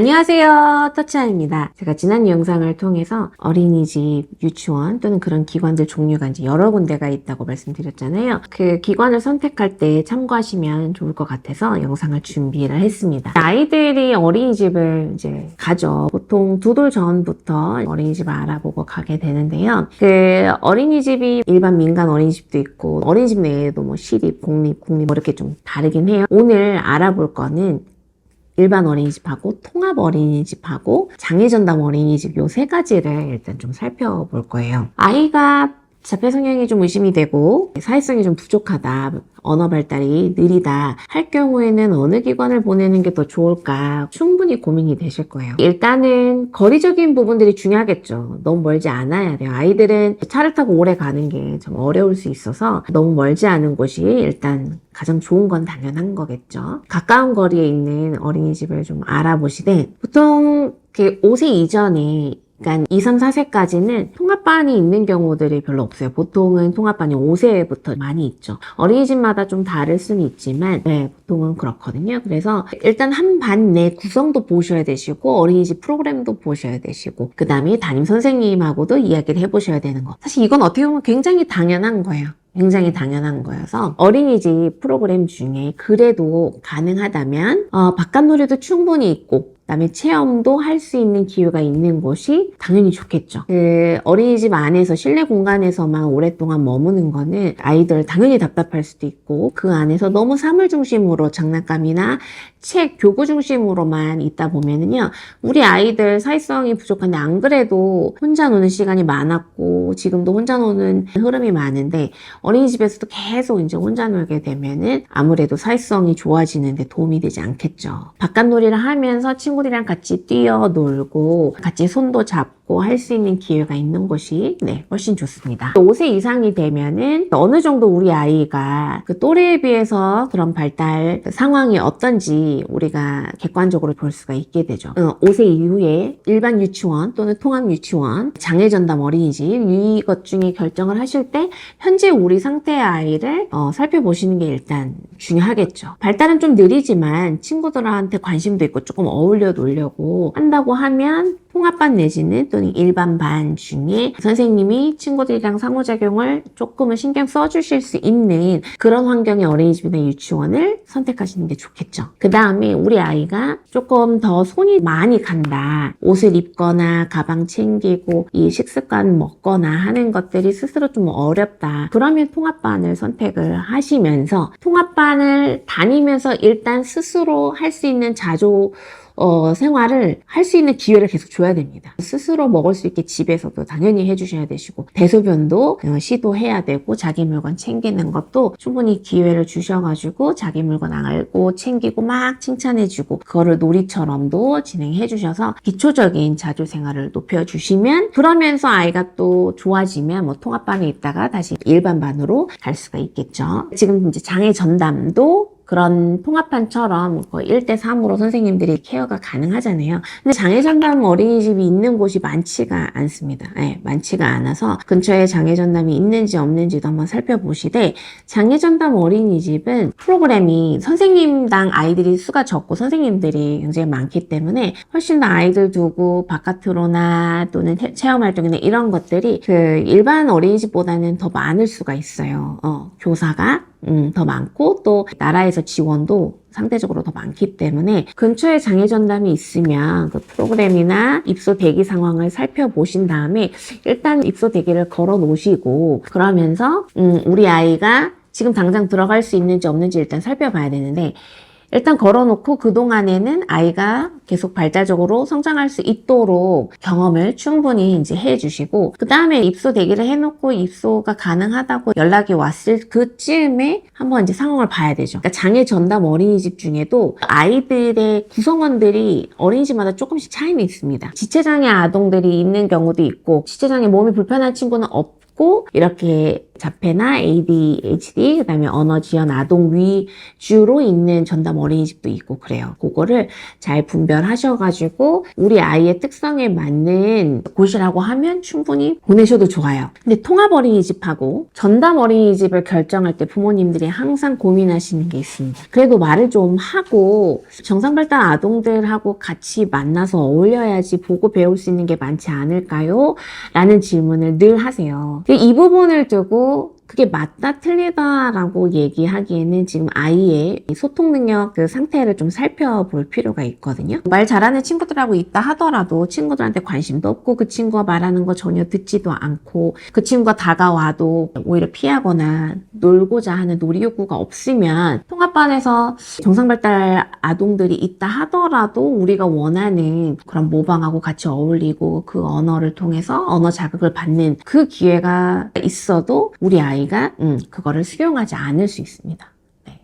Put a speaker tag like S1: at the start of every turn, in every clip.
S1: 안녕하세요, 터치아입니다. 제가 지난 영상을 통해서 어린이집, 유치원 또는 그런 기관들 종류가 이제 여러 군데가 있다고 말씀드렸잖아요. 그 기관을 선택할 때 참고하시면 좋을 것 같아서 영상을 준비를 했습니다. 아이들이 어린이집을 이제 가죠. 보통 2돌 전부터 어린이집을 알아보고 가게 되는데요. 그 어린이집이 일반 민간 어린이집도 있고 어린이집 내에도 뭐 시립, 공립, 국립 뭐 이렇게 좀 다르긴 해요. 오늘 알아볼 거는 일반 어린이집하고 통합 어린이집하고 장애전담 어린이집 요 3가지를 일단 좀 살펴볼 거예요. 아이가 자폐 성향이 좀 의심이 되고 사회성이 좀 부족하다, 언어 발달이 느리다 할 경우에는 어느 기관을 보내는 게 더 좋을까 충분히 고민이 되실 거예요. 일단은 거리적인 부분들이 중요하겠죠. 너무 멀지 않아야 돼요. 아이들은 차를 타고 오래 가는 게 좀 어려울 수 있어서 너무 멀지 않은 곳이 일단 가장 좋은 건 당연한 거겠죠. 가까운 거리에 있는 어린이집을 좀 알아보시되 보통 5세 이전에 그러니까 2, 3, 4세까지는 통합반이 있는 경우들이 별로 없어요. 보통은 통합반이 5세부터 많이 있죠. 어린이집마다 좀 다를 수는 있지만 보통은 그렇거든요. 그래서 일단 한 반 내 구성도 보셔야 되시고 어린이집 프로그램도 보셔야 되시고 그 다음에 담임 선생님하고도 이야기를 해보셔야 되는 거. 사실 이건 어떻게 보면 굉장히 당연한 거예요. 굉장히 당연한 거여서 어린이집 프로그램 중에 그래도 가능하다면 바깥놀이도 충분히 있고 그다음에 체험도 할 수 있는 기회가 있는 곳이 당연히 좋겠죠. 어린이집 안에서 실내 공간에서만 오랫동안 머무는 거는 아이들 당연히 답답할 수도 있고 그 안에서 너무 사물 중심으로 장난감이나 책, 교구 중심으로만 있다 보면은요 우리 아이들 사회성이 부족한데 안 그래도 혼자 노는 시간이 많았고 지금도 혼자 노는 흐름이 많은데 어린이집에서도 계속 이제 혼자 놀게 되면은 아무래도 사회성이 좋아지는데 도움이 되지 않겠죠. 바깥놀이를 하면서 친구들이랑 같이 뛰어놀고 같이 손도 잡고 할 수 있는 기회가 있는 곳이 훨씬 좋습니다. 5세 이상이 되면은 어느 정도 우리 아이가 그 또래에 비해서 그런 발달 상황이 어떤지 우리가 객관적으로 볼 수가 있게 되죠. 5세 이후에 일반 유치원 또는 통합 유치원, 장애전담 어린이집 이것 중에 결정을 하실 때 현재 우리 상태의 아이를 살펴보시는 게 일단 중요하겠죠. 발달은 좀 느리지만 친구들한테 관심도 있고 조금 어울려 놀려고 한다고 하면 통합반 내지는 또는 일반 반 중에 선생님이 친구들이랑 상호작용을 조금은 신경 써주실 수 있는 그런 환경의 어린이집이나 유치원을 선택하시는 게 좋겠죠. 그 다음에 우리 아이가 조금 더 손이 많이 간다. 옷을 입거나 가방 챙기고 이 식습관 먹거나 하는 것들이 스스로 좀 어렵다. 그러면 통합반을 선택을 하시면서 통합반을 다니면서 일단 스스로 할 수 있는 자조 생활을 할 수 있는 기회를 계속 줘야 됩니다. 스스로 먹을 수 있게 집에서도 당연히 해주셔야 되시고 대소변도 시도해야 되고 자기 물건 챙기는 것도 충분히 기회를 주셔가지고 자기 물건 알고 챙기고 막 칭찬해주고 그거를 놀이처럼도 진행해 주셔서 기초적인 자조 생활을 높여주시면 그러면서 아이가 또 좋아지면 뭐 통합반에 있다가 다시 일반 반으로 갈 수가 있겠죠. 지금 이제 장애 전담도 그런 통합반처럼 거의 1대3으로 선생님들이 케어가 가능하잖아요. 근데 장애전담 어린이집이 있는 곳이 많지가 않습니다. 많지가 않아서 근처에 장애전담이 있는지 없는지도 한번 살펴보시되 장애전담 어린이집은 프로그램이 선생님당 아이들이 수가 적고 선생님들이 굉장히 많기 때문에 훨씬 더 아이들 두고 바깥으로나 또는 체험활동이나 이런 것들이 그 일반 어린이집보다는 더 많을 수가 있어요. 교사가 더 많고 또 나라에서 지원도 상대적으로 더 많기 때문에 근처에 장애전담이 있으면 그 프로그램이나 입소 대기 상황을 살펴보신 다음에 일단 입소 대기를 걸어 놓으시고 그러면서 우리 아이가 지금 당장 들어갈 수 있는지 없는지 일단 살펴봐야 되는데 일단 걸어놓고 그동안에는 아이가 계속 발달적으로 성장할 수 있도록 경험을 충분히 이제 해주시고 그 다음에 입소 대기를 해놓고 입소가 가능하다고 연락이 왔을 그쯤에 한번 이제 상황을 봐야 되죠. 그러니까 장애 전담 어린이집 중에도 아이들의 구성원들이 어린이집마다 조금씩 차이는 있습니다. 지체장애 아동들이 있는 경우도 있고 지체장애 몸이 불편한 친구는 없고 이렇게 자폐나 ADHD, 그다음에 언어 지연 아동 위주로 있는 전담 어린이집도 있고 그래요. 그거를 잘 분별하셔가지고 우리 아이의 특성에 맞는 곳이라고 하면 충분히 보내셔도 좋아요. 근데 통합 어린이집하고 전담 어린이집을 결정할 때 부모님들이 항상 고민하시는 게 있습니다. 그래도 말을 좀 하고 정상발달 아동들하고 같이 만나서 어울려야지 보고 배울 수 있는 게 많지 않을까요? 라는 질문을 늘 하세요. 이 부분을 두고 그게 맞다 틀리다라고 얘기하기에는 지금 아이의 소통 능력 그 상태를 좀 살펴볼 필요가 있거든요. 말 잘하는 친구들하고 있다 하더라도 친구들한테 관심도 없고 그 친구가 말하는 거 전혀 듣지도 않고 그 친구가 다가와도 오히려 피하거나 놀고자 하는 놀이 욕구가 없으면 통합반에서 정상발달 아동들이 있다 하더라도 우리가 원하는 그런 모방하고 같이 어울리고 그 언어를 통해서 언어 자극을 받는 그 기회가 있어도 우리 아이가 그거를 수용하지 않을 수 있습니다. 네.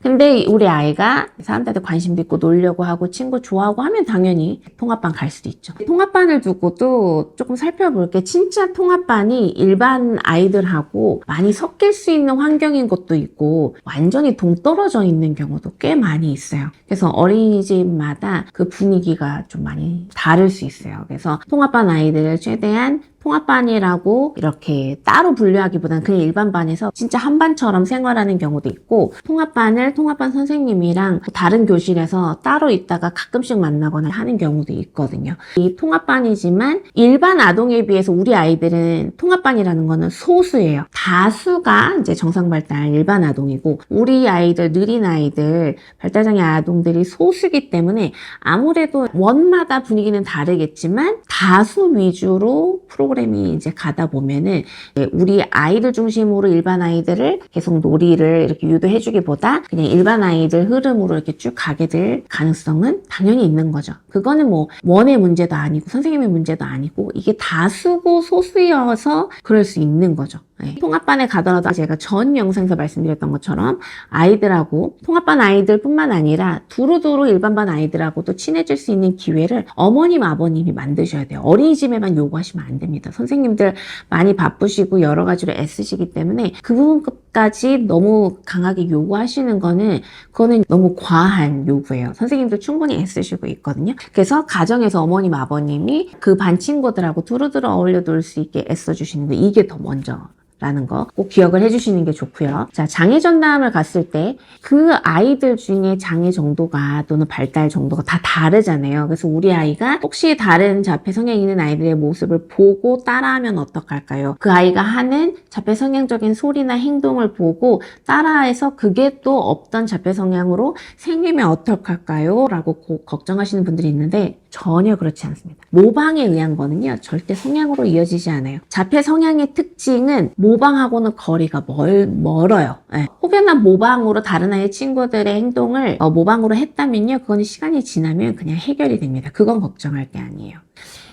S1: 근데 우리 아이가 사람들한테 관심도 있고 놀려고 하고 친구 좋아하고 하면 당연히 통합반 갈 수도 있죠. 통합반을 두고도 조금 살펴볼 게 진짜 통합반이 일반 아이들하고 많이 섞일 수 있는 환경인 것도 있고 완전히 동떨어져 있는 경우도 꽤 많이 있어요. 그래서 어린이집마다 그 분위기가 좀 많이 다를 수 있어요. 그래서 통합반 아이들을 최대한 통합반이라고 이렇게 따로 분류하기보다는 그냥 일반 반에서 진짜 한 반처럼 생활하는 경우도 있고 통합반을 통합반 선생님이랑 다른 교실에서 따로 있다가 가끔씩 만나거나 하는 경우도 있거든요. 이 통합반이지만 일반 아동에 비해서 우리 아이들은 통합반이라는 거는 소수예요. 다수가 이제 정상발달 일반 아동이고 우리 아이들, 느린 아이들, 발달장애 아동들이 소수기 때문에 아무래도 원마다 분위기는 다르겠지만 다수 위주로 프로그램이 이제 가다 보면은 우리 아이들 중심으로 일반 아이들을 계속 놀이를 이렇게 유도해주기보다 그냥 일반 아이들 흐름으로 이렇게 쭉 가게 될 가능성은 당연히 있는 거죠. 그거는 뭐 원의 문제도 아니고 선생님의 문제도 아니고 이게 다수고 소수여서 그럴 수 있는 거죠. 네. 통합반에 가더라도 제가 전 영상에서 말씀드렸던 것처럼 아이들하고 통합반 아이들뿐만 아니라 두루두루 일반반 아이들하고도 친해질 수 있는 기회를 어머님, 아버님이 만드셔야 돼요. 어린이집에만 요구하시면 안 됩니다. 선생님들 많이 바쁘시고 여러 가지로 애쓰시기 때문에 그 부분까지 너무 강하게 요구하시는 거는 그거는 너무 과한 요구예요. 선생님들 충분히 애쓰시고 있거든요. 그래서 가정에서 어머님, 아버님이 그 반 친구들하고 두루두루 어울려 놀 수 있게 애써주시는 거 이게 더 먼저 라는 거 꼭 기억을 해주시는 게 좋고요. 자, 장애 전담을 갔을 때 그 아이들 중에 장애 정도가 또는 발달 정도가 다 다르잖아요. 그래서 우리 아이가 혹시 다른 자폐 성향이 있는 아이들의 모습을 보고 따라하면 어떡할까요? 그 아이가 하는 자폐 성향적인 소리나 행동을 보고 따라해서 그게 또 없던 자폐 성향으로 생기면 어떡할까요? 라고 걱정하시는 분들이 있는데 전혀 그렇지 않습니다. 모방에 의한 거는요, 절대 성향으로 이어지지 않아요. 자폐 성향의 특징은 모방하고는 거리가 멀어요. 네. 혹여나 모방으로 다른 아이 친구들의 행동을 모방으로 했다면요, 그건 시간이 지나면 그냥 해결이 됩니다. 그건 걱정할 게 아니에요.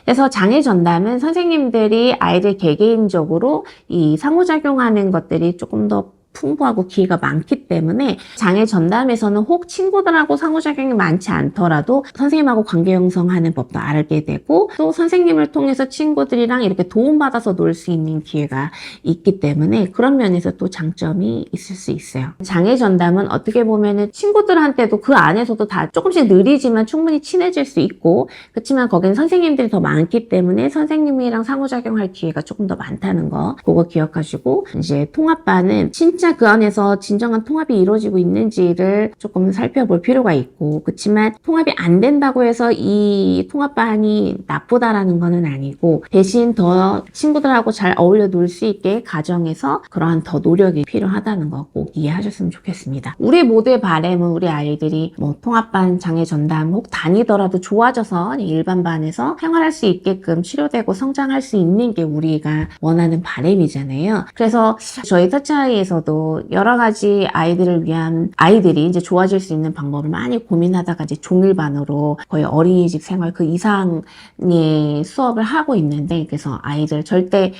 S1: 그래서 장애 전담은 선생님들이 아이들 개개인적으로 이 상호작용하는 것들이 조금 더 풍부하고 기회가 많기 때문에 장애 전담에서는 혹 친구들하고 상호작용이 많지 않더라도 선생님하고 관계 형성하는 법도 알게 되고 또 선생님을 통해서 친구들이랑 이렇게 도움받아서 놀 수 있는 기회가 있기 때문에 그런 면에서 또 장점이 있을 수 있어요. 장애 전담은 어떻게 보면은 친구들한테도 그 안에서도 다 조금씩 느리지만 충분히 친해질 수 있고 그렇지만 거기는 선생님들이 더 많기 때문에 선생님이랑 상호작용할 기회가 조금 더 많다는 거 그거 기억하시고 이제 통합반은 진짜 그 안에서 진정한 통합이 이루어지고 있는지를 조금 살펴볼 필요가 있고 그렇지만 통합이 안 된다고 해서 이 통합반이 나쁘다라는 거는 아니고 대신 더 친구들하고 잘 어울려 놀 수 있게 가정에서 그러한 더 노력이 필요하다는 거 꼭 이해하셨으면 좋겠습니다. 우리 모두의 바람은 우리 아이들이 뭐 통합반, 장애 전담 혹 다니더라도 좋아져서 일반 반에서 생활할 수 있게끔 치료되고 성장할 수 있는 게 우리가 원하는 바람이잖아요. 그래서 저희 터치아이에서도 중에서도 여러 가지 아이들을 위한 아이들이 이제 좋아질 수 있는 방법을 많이 고민하다가 이제 종일반으로 거의 어린이집 생활 그 이상의 수업을 하고 있는데, 그래서 아이들 절대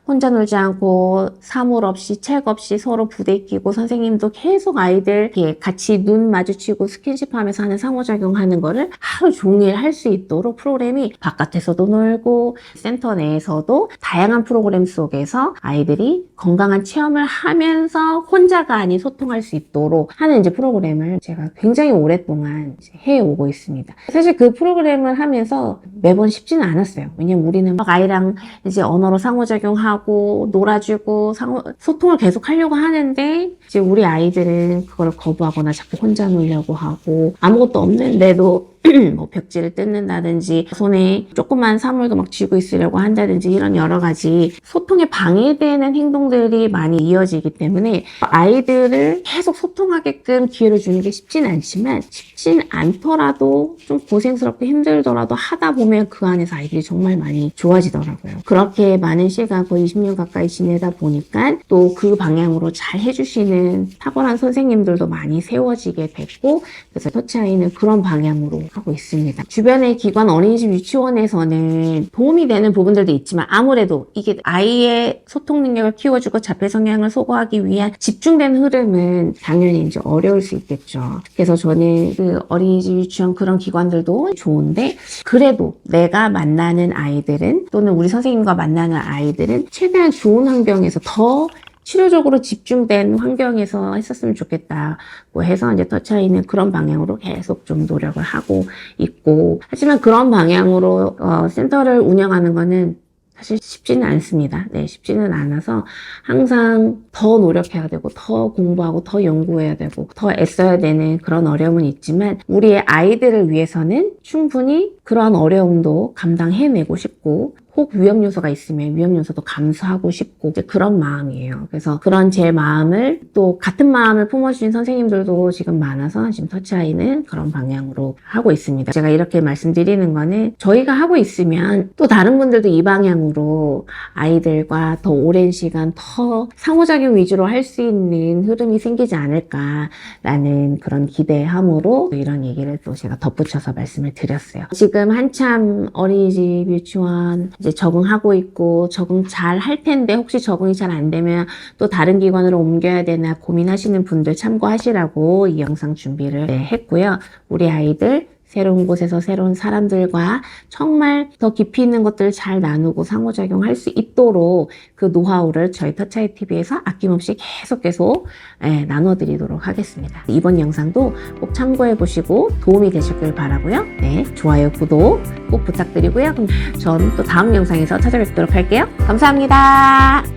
S1: 혼자 놀지 않고 사물 없이 책 없이 서로 부대끼고 선생님도 계속 아이들 이렇게 같이 눈 마주치고 스킨십하면서 하는 상호작용하는 거를 하루 종일 할 수 있도록 프로그램이 바깥에서도 놀고 센터 내에서도 다양한 프로그램 속에서 아이들이 건강한 체험을 하면서 혼자가 아닌 소통할 수 있도록 하는 이제 프로그램을 제가 굉장히 오랫동안 이제 해오고 있습니다. 사실 그 프로그램을 하면서 매번 쉽지는 않았어요. 왜냐면 우리는 막 아이랑 이제 언어로 상호작용하고 놀아주고 소통을 계속 하려고 하는데, 이제 우리 아이들은 그걸 거부하거나 자꾸 혼자 놀려고 하고, 아무것도 없는데도 뭐 벽지를 뜯는다든지 손에 조그만 사물도 막 쥐고 있으려고 한다든지, 이런 여러 가지 소통에 방해되는 행동들이 많이 이어지기 때문에 아이들을 계속 소통하게끔 기회를 주는 게 쉽진 않지만, 쉽진 않더라도 좀 고생스럽고 힘들더라도 하다 보면 그 안에서 아이들이 정말 많이 좋아지더라고요. 그렇게 많은 시간, 거의 20년 가까이 지내다 보니까 또 그 방향으로 잘 해주시는 탁월한 선생님들도 많이 세워지게 됐고, 그래서 터치아이는 그런 방향으로 하고 있습니다. 주변의 기관, 어린이집, 유치원에서는 도움이 되는 부분들도 있지만, 아무래도 이게 아이의 소통 능력을 키워주고 자폐 성향을 소거하기 위한 집중된 흐름은 당연히 이제 어려울 수 있겠죠. 그래서 저는 그 어린이집, 유치원 그런 기관들도 좋은데, 그래도 내가 만나는 아이들은, 또는 우리 선생님과 만나는 아이들은 최대한 좋은 환경에서 더 치료적으로 집중된 환경에서 했었으면 좋겠다고 해서 이제 터치아이는 그런 방향으로 계속 좀 노력을 하고 있고, 하지만 그런 방향으로 센터를 운영하는 거는 사실 쉽지는 않습니다. 네, 쉽지는 않아서 항상 더 노력해야 되고, 더 공부하고, 더 연구해야 되고, 더 애써야 되는 그런 어려움은 있지만, 우리의 아이들을 위해서는 충분히 그러한 어려움도 감당해내고 싶고, 혹 위험 요소가 있으면 위험 요소도 감수하고 싶고, 이제 그런 마음이에요. 그래서 그런 제 마음을, 또 같은 마음을 품어주신 선생님들도 지금 많아서 지금 터치아이는 그런 방향으로 하고 있습니다. 제가 이렇게 말씀드리는 거는, 저희가 하고 있으면 또 다른 분들도 이 방향으로 아이들과 더 오랜 시간 더 상호작용 위주로 할 수 있는 흐름이 생기지 않을까라는 그런 기대함으로 이런 얘기를 또 제가 덧붙여서 말씀을 드렸어요. 지금 한참 어린이집, 유치원 이제 적응하고 있고, 적응 잘 할 텐데 혹시 적응이 잘 안 되면 또 다른 기관으로 옮겨야 되나 고민하시는 분들 참고하시라고 이 영상 준비를 했고요. 우리 아이들 새로운 곳에서 새로운 사람들과 정말 더 깊이 있는 것들을 잘 나누고 상호작용할 수 있도록 그 노하우를 저희 터치아이 TV에서 아낌없이 계속 나눠드리도록 하겠습니다. 이번 영상도 꼭 참고해 보시고 도움이 되셨길 바라고요. 네, 좋아요, 구독 꼭 부탁드리고요. 그럼 전 또 다음 영상에서 찾아뵙도록 할게요. 감사합니다.